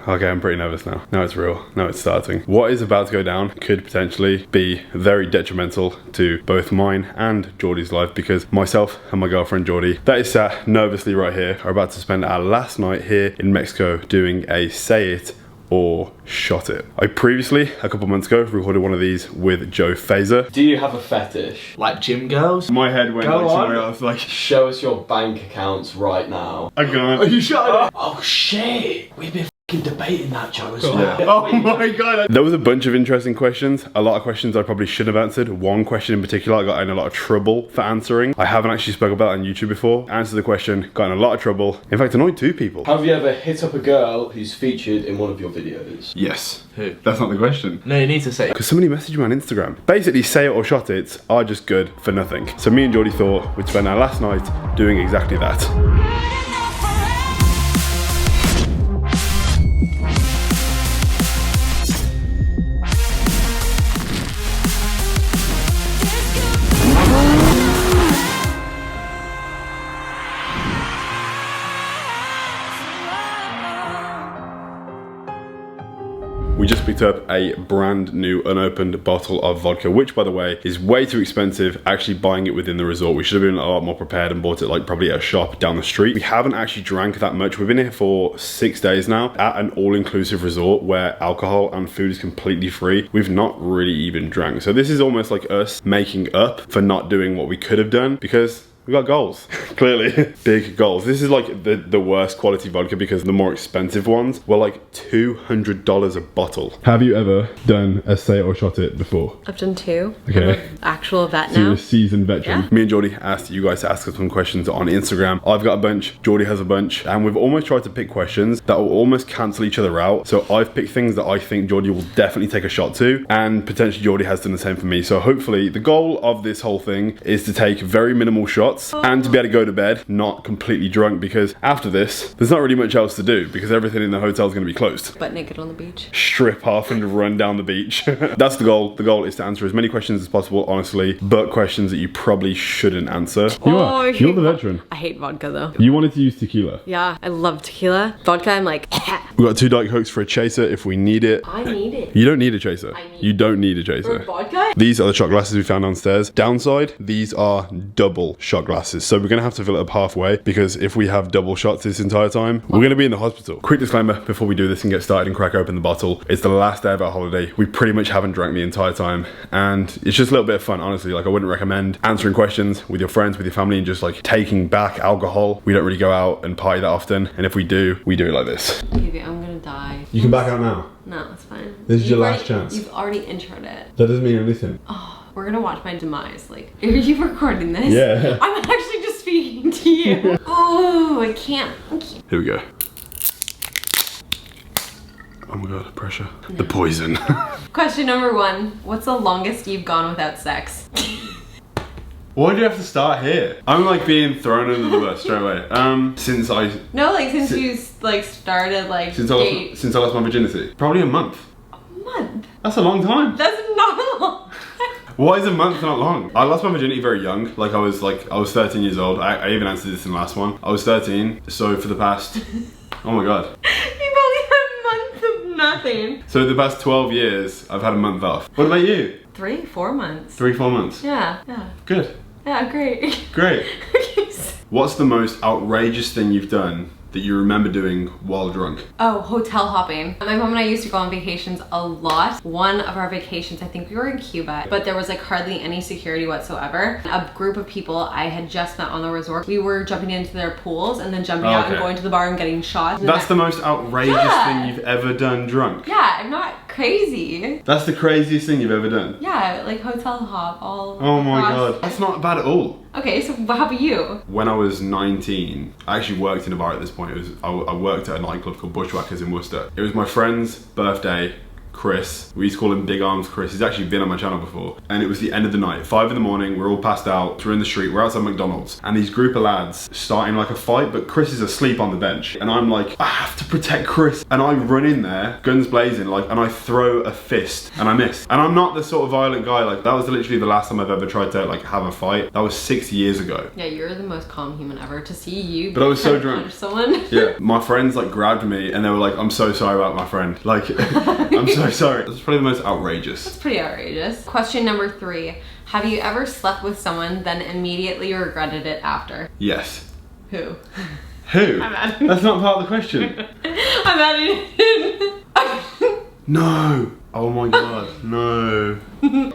Okay, I'm pretty nervous now. Now it's real. Now it's starting. What is about to go down could potentially be very detrimental to both mine and Geordie's life, because myself and my girlfriend Geordie, that is sat nervously right here, are about to spend our last night here in Mexico doing a say it or shot it. I previously, a couple months ago, recorded one of these with Joe Phaser. Do you have a fetish? Like gym girls? My head went Go like on. somewhere else, like, Show us your bank accounts right now. I can't. Are you sure? Oh shit! We've been f***ing debating that, Joe, as well. Yeah. Oh my god. There was a bunch of interesting questions. A lot of questions I probably should have answered. One question in particular I got in a lot of trouble for answering. I haven't actually spoken about it on YouTube before. Answered the question, got in a lot of trouble. In fact, annoyed 2 people. Have you ever hit up a girl who's featured in one of your videos? Yes. Who? That's not the question. No, you need to say. Because somebody messaged me on Instagram. Basically, say it or shot it are just good for nothing. So me and Geordie thought we'd spend our last night doing exactly that. We just picked up a brand new unopened bottle of vodka, which by the way is way too expensive actually buying it within the resort. We should have been a lot more prepared and bought it like probably at a shop down the street. We haven't actually drank that much. We've been here for 6 days now at an all-inclusive resort where alcohol and food is completely free. We've not really even drank. So this is almost like us making up for not doing what we could have done, because we got goals, clearly. Big goals. This is like the worst quality vodka, because the more expensive ones were like $200 a bottle. Have you ever done a say it or shot it before? I've done 2. Okay. I'm an actual vet So you're now. a seasoned veteran. Yeah. Me and Geordie asked you guys to ask us some questions on Instagram. I've got a bunch, Geordie has a bunch, and we've almost tried to pick questions that will almost cancel each other out. So I've picked things that I think Geordie will definitely take a shot to, and potentially Geordie has done the same for me. So hopefully the goal of this whole thing is to take very minimal shots and to be able to go to bed not completely drunk, because after this there's not really much else to do because everything in the hotel is going to be closed. Butt naked on the beach. Strip off and run down the beach. That's the goal. The goal is to answer as many questions as possible, honestly, but questions that you probably shouldn't answer. You are. You're the veteran. I hate vodka though. You wanted to use tequila. Yeah, I love tequila. Vodka, I'm like, We've got 2 Diet Cokes for a chaser if we need it. I need it. You don't need a chaser. You don't need a For chaser. vodka? These are the shot glasses we found downstairs. Downside, these are double shot glasses. So we're gonna have to fill it up halfway, because if we have double shots this entire time, we're gonna be in the hospital. Quick disclaimer before we do this and get started and crack open the bottle. It's the last day of our holiday. We pretty much haven't drank the entire time, and it's just a little bit of fun, honestly. Like, I wouldn't recommend answering questions with your friends, with your family, and just like taking back alcohol. We don't really go out and party that often, and if we do it like this. Baby, I'm gonna die. You can back out now. No, it's fine. This is your You've last already- chance. You've already introed it. That doesn't mean anything. Oh, we're gonna watch my demise. Like, are you recording this? Yeah. I'm actually just speaking to you. Oh, I can't. Here we go. Oh my god, pressure. The poison. Question number 1. What's the longest you've gone without sex? Why do you have to start here? I'm like being thrown under the bus straight away. Since I No, like since you like started like since I lost my virginity, probably a month. A month. That's a long time. That's not long. Why is a month not long? I lost my virginity very young. Like I was 13 years old. I even answered this in the last one. I was 13. So for the past, oh my god. You've only had a month of nothing. So the past 12 years, I've had a month off. What about you? 3-4 months. 3-4 months. Yeah. Good. Yeah, great. Great. Okay. What's the most outrageous thing you've done that you remember doing while drunk? Oh, hotel hopping. My mom and I used to go on vacations a lot. One of our vacations, I think we were in Cuba, but there was like hardly any security whatsoever. A group of people I had just met on the resort, we were jumping into their pools and then jumping out and going to the bar and getting shot. That's the most outrageous thing you've ever done drunk? Yeah, I'm not crazy. That's the craziest thing you've ever done? Yeah, like hotel hop all Oh my across. god, that's not bad at all. Okay, so how about you? When I was 19, I actually worked in a bar at this point. I worked at a nightclub called Bushwhackers in Worcester. It was my friend's birthday, Chris. We used to call him Big Arms Chris. He's actually been on my channel before. And it was the end of the night, 5 in the morning. We're all passed out. We're in the street. We're outside McDonald's. And these group of lads starting like a fight, but Chris is asleep on the bench. And I'm like, I have to protect Chris. And I run in there, guns blazing, like, and I throw a fist and I miss. And I'm not the sort of violent guy. Like, that was literally the last time I've ever tried to like have a fight. That was 6 years ago. Yeah, you're the most calm human ever. To see you but I was so drunk. punch someone. Yeah, my friends like grabbed me and they were like, I'm so sorry about my friend. Like, I'm so sorry. That's probably the most outrageous. That's pretty outrageous. Question number 3. Have you ever slept with someone then immediately regretted it after? Yes. Who? Who? I'm adding. That's not part of the question. I'm adding. No. Oh my god, no.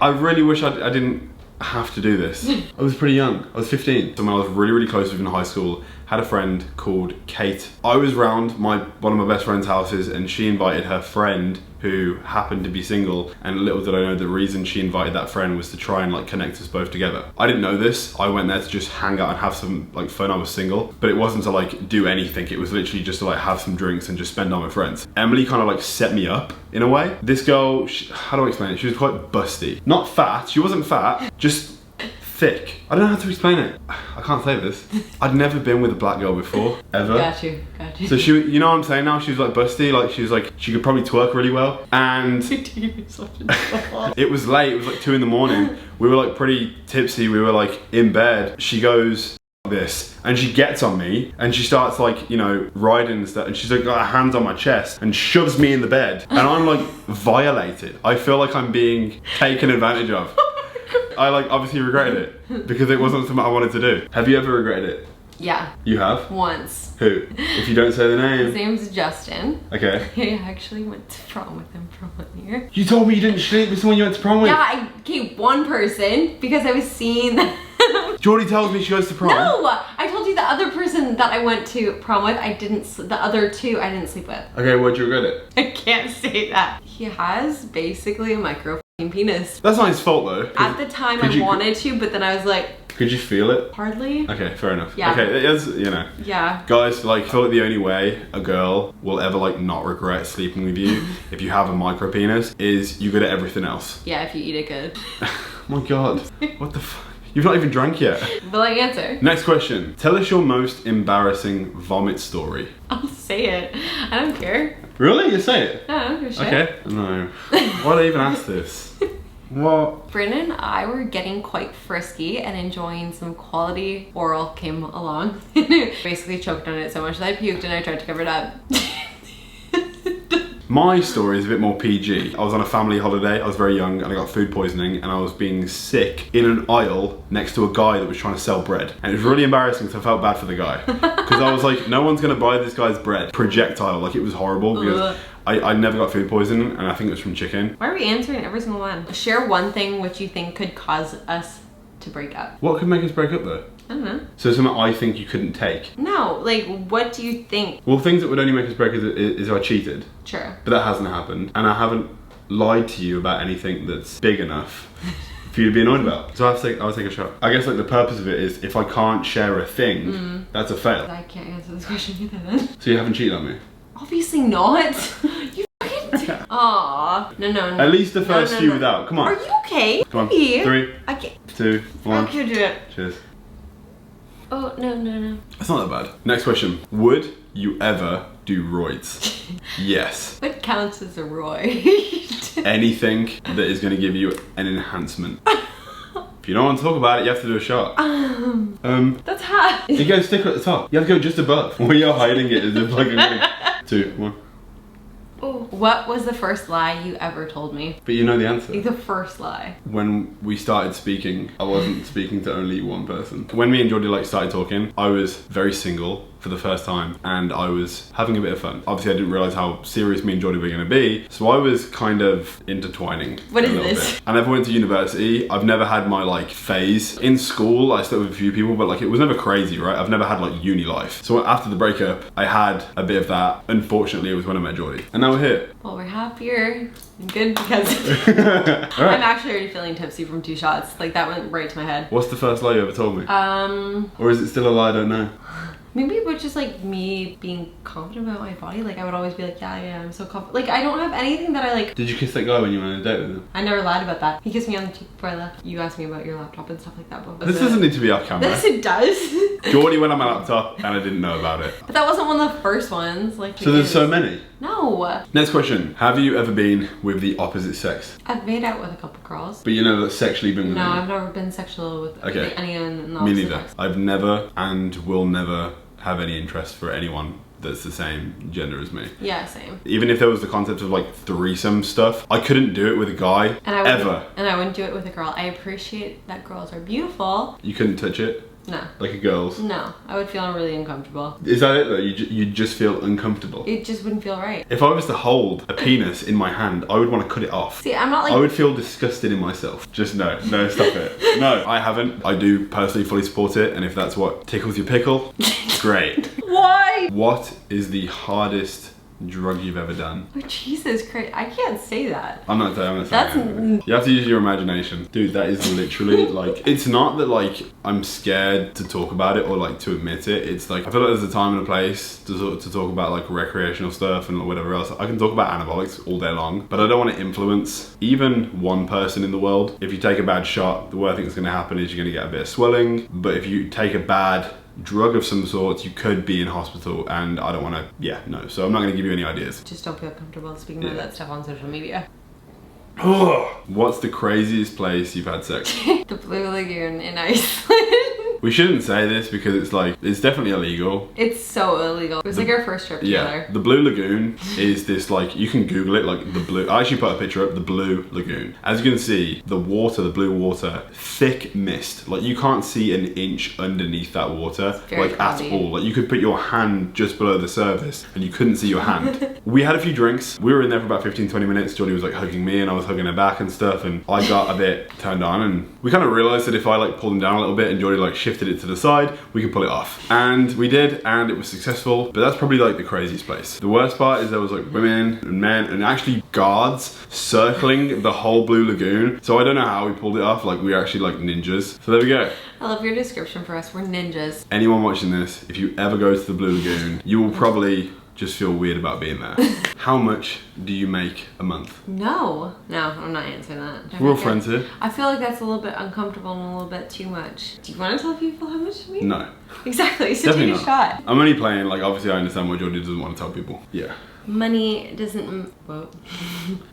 I really wish I didn't have to do this. I was pretty young. I was 15. Someone I was really, really close with in high school had a friend called Kate. I was round one of my best friend's houses and she invited her friend who happened to be single, and little did I know the reason she invited that friend was to try and like connect us both together. I didn't know this. I went there to just hang out and have some like fun. I was single, but it wasn't to like do anything. It was literally just to like have some drinks and just spend time with friends. Emily kind of like set me up in a way. This girl, how do I explain it? She was quite busty. Not fat, she wasn't fat, just thick. I don't know how to explain it. I can't say this. I'd never been with a black girl before, ever. Got you. So she, you know what I'm saying now? She was like busty, like she was like, she could probably twerk really well. And it was late, it was like 2 in the morning. We were like pretty tipsy, we were like in bed. She goes like this, and she gets on me, and she starts like, you know, riding and stuff, and she's like got her hands on my chest, and shoves me in the bed. And I'm like violated. I feel like I'm being taken advantage of. I like obviously regretted it because it wasn't something I wanted to do. Have you ever regretted it? Yeah. You have? Once. Who? If you don't say the name. His name's Justin. Okay. I actually went to prom with him for 1 year. You told me you didn't sleep with someone you went to prom with? Yeah, one person because I was seeing Jordy tells me she goes to prom. No! I told you the other person that I went to prom with, the other 2 I didn't sleep with. Okay, why'd you regret it? I can't say that. He has basically a micro penis. That's not his fault though. At the time I wanted to, but then I was like... Could you feel it? Hardly. Okay, fair enough. Yeah. Okay, it's, you know. Yeah. Guys, like, I feel like the only way a girl will ever like not regret sleeping with you if you have a micro penis is you good at everything else. Yeah, if you eat it good. Oh my god. What the fuck? You've not even drank yet. Will I answer? Next question. Tell us your most embarrassing vomit story. I'll say it. I don't care. Really? You say it? No, I don't give a shit. Okay. No. Why'd I even ask this? What? Brendan and I were getting quite frisky and enjoying some quality oral came along. Basically choked on it so much that I puked and I tried to cover it up. My story is a bit more PG. I was on a family holiday, I was very young, and I got food poisoning, and I was being sick in an aisle next to a guy that was trying to sell bread. And it was really embarrassing because I felt bad for the guy. Because I was like, no one's gonna buy this guy's bread. Projectile, like it was horrible because I never got food poisoning, and I think it was from chicken. Why are we answering every single one? Share one thing which you think could cause us to break up. What could make us break up though? I don't know. So something I think you couldn't take? No, like what do you think? Well, things that would only make us break up is if I cheated. Sure. But that hasn't happened. And I haven't lied to you about anything that's big enough for you to be annoyed about. So I'll take a shot. I guess like the purpose of it is if I can't share a thing, that's a fail. I can't answer this question either then. So you haven't cheated on me? Obviously not. You fucking... Aww. No. At least the first few without. Come on. Are you okay? Come on. Maybe. 3, I can't. 2, 1. I can't do it. Cheers. Oh, no. That's not that bad. Next question. Would you ever do roids? Yes. What counts as a roid? Anything that is going to give you an enhancement. If you don't want to talk about it, you have to do a shot. That's hot. You go stick at the top. You have to go just above. Where you're hiding it is if like 2, 1. Oh. What was the first lie you ever told me? But you know the answer. The first lie. When we started speaking, I wasn't speaking to only one person. When me and Jordy like started talking, I was very single for the first time and I was having a bit of fun. Obviously I didn't realise how serious me and Jordy were going to be, so I was kind of intertwining. What is this? Bit. I never went to university. I've never had my like phase. In school I slept with a few people, but like it was never crazy, right? I've never had like uni life. So after the breakup I had a bit of that. Unfortunately it was when I met Jordy. And now we're here. Well, we're happier and good because Right. I'm actually already feeling tipsy from 2 shots. Like that went right to my head. What's the first lie you ever told me? Or is it still a lie I don't know? Maybe it was just like me being confident about my body. Like I would always be like, yeah, I'm so confident. Like I don't have anything that I like. Did you kiss that guy when you went on a date with him? I never lied about that. He kissed me on the cheek before I left. You asked me about your laptop and stuff like that. But This doesn't need to be off camera. Yes, it does. Geordie went on my laptop and I didn't know about it. But that wasn't one of the first ones. Like. So there's so many. No. Next question. Have you ever been with the opposite sex? I've made out with a couple girls. But you know that sexually been with No, them? I've never been sexual with Okay. anyone in the Me opposite neither. sex. I've never and will never have any interest for anyone that's the same gender as me. Yeah, same. Even if there was the concept of like threesome stuff, I couldn't do it with a guy, And I wouldn't, ever. And I wouldn't do it with a girl. I appreciate that girls are beautiful. You couldn't touch it? No. Like a girl's? No. I would feel really uncomfortable. Is that it though? You just feel uncomfortable? It just wouldn't feel right. If I was to hold a penis in my hand, I would want to cut it off. See, I'm not like... I would feel disgusted in myself. Just no, stop it. No, I haven't. I do personally fully support it, and if that's what tickles your pickle, great. Why? What is the hardest drug you've ever done? Oh, Jesus Christ. I can't say that. I'm not saying That's- anything. You have to use your imagination. Dude, that is literally like, it's not that like I'm scared to talk about it or like to admit it. It's like, I feel like there's a time and a place to talk about like recreational stuff and whatever else. I can talk about anabolics all day long, but I don't want to influence even one person in the world. If you take a bad shot, the worst thing that's going to happen is you're going to get a bit of swelling. But if you take a bad drug of some sort, you could be in hospital, and I don't want to, so I'm not going to give you any ideas. Just don't feel comfortable speaking about that stuff on social media. What's the craziest place you've had sex? The Blue Lagoon in Iceland. We shouldn't say this because it's like, it's definitely illegal. It's so illegal. It was like our first trip together. Yeah, the Blue Lagoon is this like, you can Google it, like the blue, I actually put a picture up, the Blue Lagoon. As you can see, the water, the blue water, thick mist. Like you can't see an inch underneath that water, Very like cloudy. at all. Like you could put your hand just below the surface and you couldn't see your hand. We had a few drinks. We were in there for about 15-20 minutes. Geordie was like hugging me and I was hugging her back and stuff, and I got a bit turned on, and we kind of realized that if I like pulled him down a little bit and Geordie like shifted it to the side, we could pull it off. And we did, and it was successful, but that's probably like the craziest place. The worst part is there was like women and men and actually guards circling the whole Blue Lagoon. So I don't know how we pulled it off. Like we were actually like ninjas. So there we go. I love your description for us. We're ninjas. Anyone watching this, if you ever go to the Blue Lagoon, you will probably just feel weird about being there. How much do you make a month? No, I'm not answering that. We're all friends here. I feel like that's a little bit uncomfortable and a little bit too much. Do you want to tell people how much you make? No. Exactly, so Definitely take a not. shot. I'm only playing, like obviously I understand what Geordie doesn't want to tell people. Yeah. Money doesn't, whoa.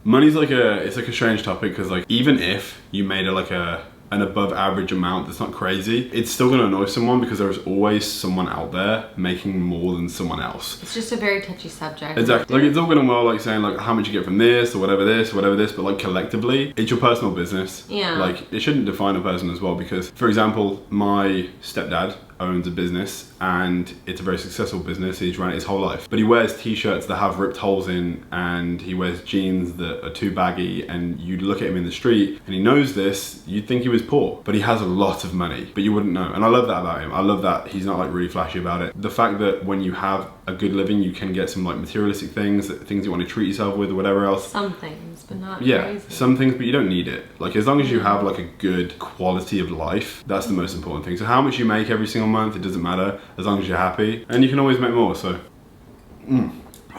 Money's like it's like a strange topic because like even if you made it like an above average amount that's not crazy, it's still gonna annoy someone because there's always someone out there making more than someone else. It's just a very touchy subject. Exactly. Like it's all good and well like saying like how much you get from this or whatever this, but like collectively, it's your personal business. Yeah. Like it shouldn't define a person as well because, for example, my stepdad owns a business and it's a very successful business. He's run it his whole life, but he wears t-shirts that have ripped holes in, and he wears jeans that are too baggy, and you'd look at him in the street and he knows this, you'd think he was poor, but he has a lot of money, but you wouldn't know. And I love that about him. I love that he's not like really flashy about it. The fact that when you have a good living, you can get some like materialistic things you want to treat yourself with or whatever else. Some things, but not Yeah, crazy. some things, but you don't need it. Like as long as you have like a good quality of life, that's the most important thing. So how much you make every single month, it doesn't matter as long as you're happy, and you can always make more. So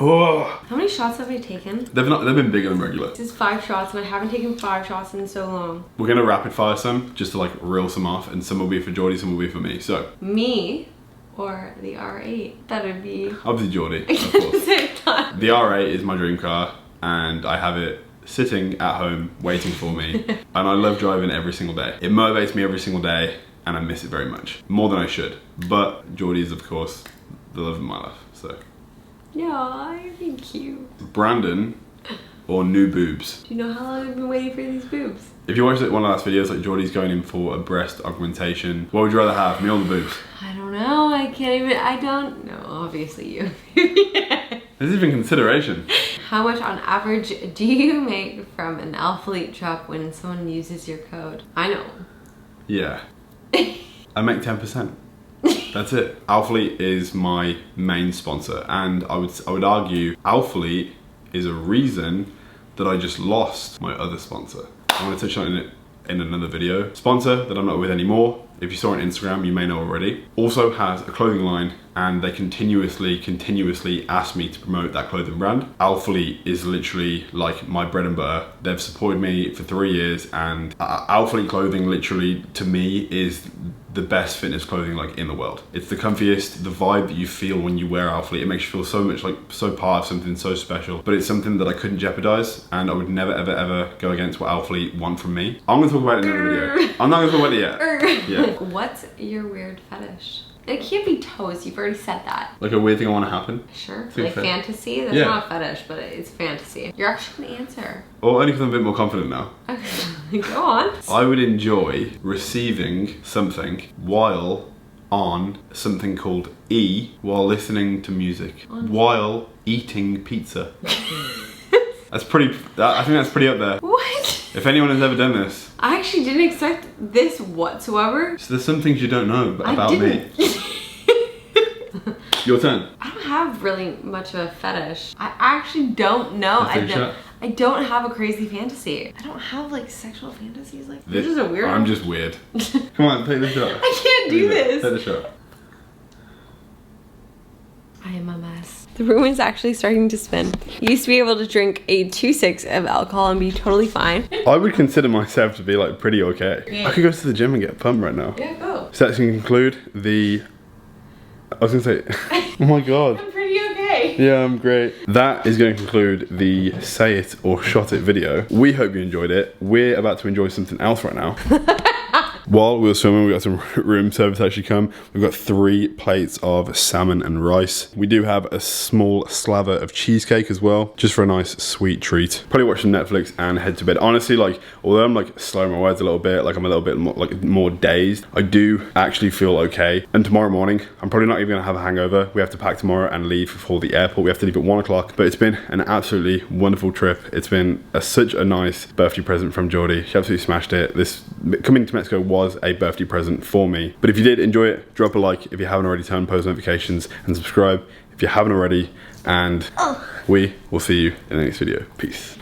oh. How many shots have I taken? They've been bigger than regular. This is 5 shots, and I haven't taken 5 shots in so long. We're gonna rapid fire some just to like reel some off, and some will be for Geordie, some will be for me. So Me or the R8? That'd be obviously Geordie, of course. same time. The R8 is my dream car, and I have it sitting at home waiting for me, and I love driving every single day. It motivates me every single day, and I miss it very much, more than I should. But Geordie is of course the love of my life. So Yeah, you'd be cute. Brandon or new boobs? Do you know how long I've been waiting for these boobs? If you watched one of the last videos, like Geordie's going in for a breast augmentation, what would you rather have, me or the boobs? I don't know, I don't know, obviously you. There's even consideration. How much on average do you make from an Alphalete truck when someone uses your code? I know. Yeah. I make 10%. That's it. Alphalete is my main sponsor, and I would argue Alphalete is a reason that I just lost my other sponsor. I want to touch on it in another video. Sponsor that I'm not with anymore if you saw on Instagram, you may know already, also has a clothing line, and they continuously ask me to promote that clothing brand. Alphalete is literally like my bread and butter. They've supported me for 3 years, and Alphalete clothing literally to me is the best fitness clothing like in the world. It's the comfiest, the vibe that you feel when you wear Alphalete, it makes you feel so much like so part of something so special, but it's something that I couldn't jeopardize, and I would never ever go against what Alphalete want from me. I'm gonna talk about it in another video. I'm not gonna talk about it yet. Yeah. What's your weird fetish? It can't be toes, you've already said that. Like a weird thing I want to happen? Sure, like fantasy? That's not a fetish, but it's fantasy. You're actually gonna answer. Well, only because I'm a bit more confident now. Okay, go on. I would enjoy receiving something while on something called E while listening to music, while eating pizza. I think that's pretty up there. What? If anyone has ever done this. I actually didn't expect this whatsoever. So there's some things you don't know about me. Your turn. I don't have really much of a fetish. I actually don't know. I don't have a crazy fantasy. I don't have like sexual fantasies like this. Is a weird I'm just weird. Come on, take the shot. I can't do this. Take the shot. I am a mess. The room is actually starting to spin. You used to be able to drink a 2.6 of alcohol and be totally fine. I would consider myself to be like pretty okay. Yeah. I could go to the gym and get a pump right now. Yeah, go. So that's gonna conclude the... I was gonna say... Oh my god. I'm pretty okay. Yeah, I'm great. That is going to conclude the Say It or Shot It video. We hope you enjoyed it. We're about to enjoy something else right now. While we were swimming, we got some room service actually come. We've got 3 plates of salmon and rice. We do have a small slaver of cheesecake as well, just for a nice sweet treat. Probably watch some Netflix and head to bed. Honestly, like, although I'm like slowing my words a little bit, like I'm a little bit more dazed, I do actually feel okay. And tomorrow morning, I'm probably not even gonna have a hangover. We have to pack tomorrow and leave for the airport. We have to leave at 1 o'clock, but it's been an absolutely wonderful trip. It's been such a nice birthday present from Geordie. She absolutely smashed it. This coming to Mexico was a birthday present for me. But if you did enjoy it, drop a like. If you haven't already, turn post notifications and subscribe if you haven't already. And we will see you in the next video. Peace.